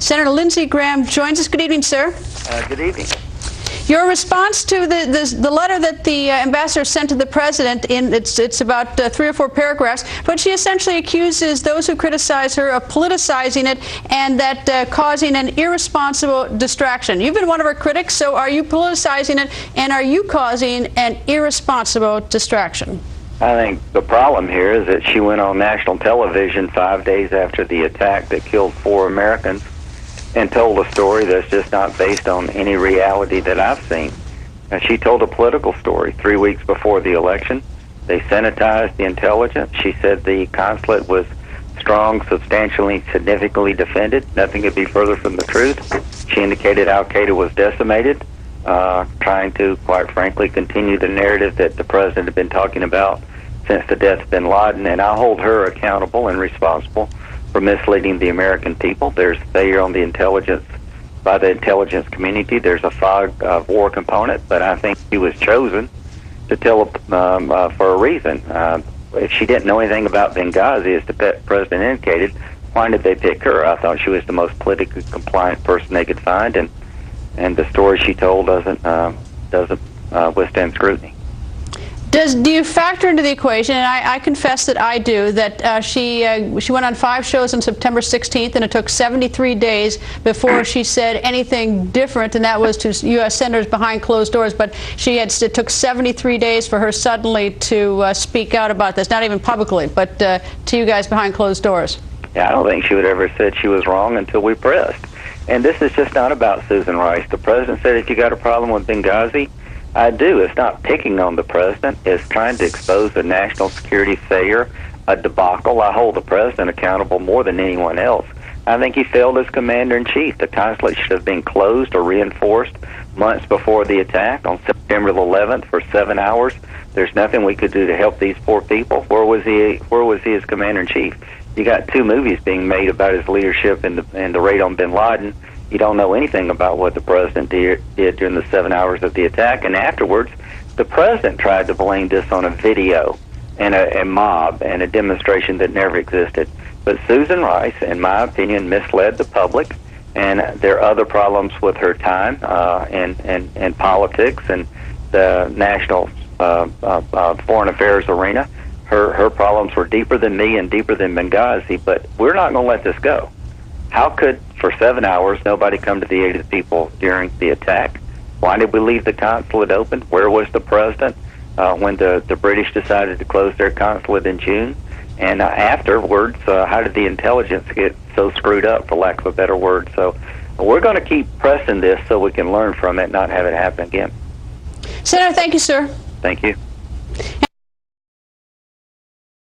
Senator Lindsey Graham joins us. Good evening, sir. Good evening. Your response to the letter that the ambassador sent to the president, it's about 3 or 4 paragraphs, but she essentially accuses those who criticize her of politicizing it and that causing an irresponsible distraction. You've been one of her critics, so are you politicizing it, and are you causing an irresponsible distraction? I think the problem here is that she went on national television 5 days after the attack that killed 4 Americans and told a story that's just not based on any reality that I've seen. And she told a political story 3 weeks before the election. They sanitized the intelligence. She said the consulate was strong, substantially, significantly defended. Nothing could be further from the truth. She indicated Al-Qaeda was decimated, trying to, quite frankly, continue the narrative that the president had been talking about since the death of bin Laden, and I hold her accountable and responsible for misleading the American people. There's failure on the intelligence, by the intelligence community. There's a fog of war component, but I think she was chosen to tell for a reason. If she didn't know anything about Benghazi, as the president indicated, why did they pick her? I thought she was the most politically compliant person they could find, and the story she told doesn't withstand scrutiny. Do you factor into the equation, and I confess that I do, that she went on 5 shows on September 16th, and it took 73 days before she said anything different, and that was to U.S. senators behind closed doors. But it took 73 days for her suddenly to speak out about this, not even publicly, but to you guys behind closed doors. Yeah, I don't think she would ever said she was wrong until we pressed. And this is just not about Susan Rice. The president said, if you got a problem with Benghazi, I do. It's not picking on the president. It's trying to expose a national security failure, a debacle. I hold the president accountable more than anyone else. I think he failed as commander-in-chief. The consulate should have been closed or reinforced months before the attack on September the 11th for 7 hours. There's nothing we could do to help these poor people. Where was he as commander-in-chief? You got 2 movies being made about his leadership in the raid on bin Laden. You don't know anything about what the president did during the 7 hours of the attack. And afterwards, the president tried to blame this on a video and a mob and a demonstration that never existed. But Susan Rice, in my opinion, misled the public. And there are other problems with her time and politics and the national foreign affairs arena. Her problems were deeper than me and deeper than Benghazi, but we're not going to let this go. How could, for 7 hours, nobody come to the aid of the people during the attack? Why did we leave the consulate open? Where was the president when the British decided to close their consulate in June? And afterwards, how did the intelligence get so screwed up, for lack of a better word? So we're going to keep pressing this so we can learn from it, not have it happen again. Senator, thank you, sir. Thank you.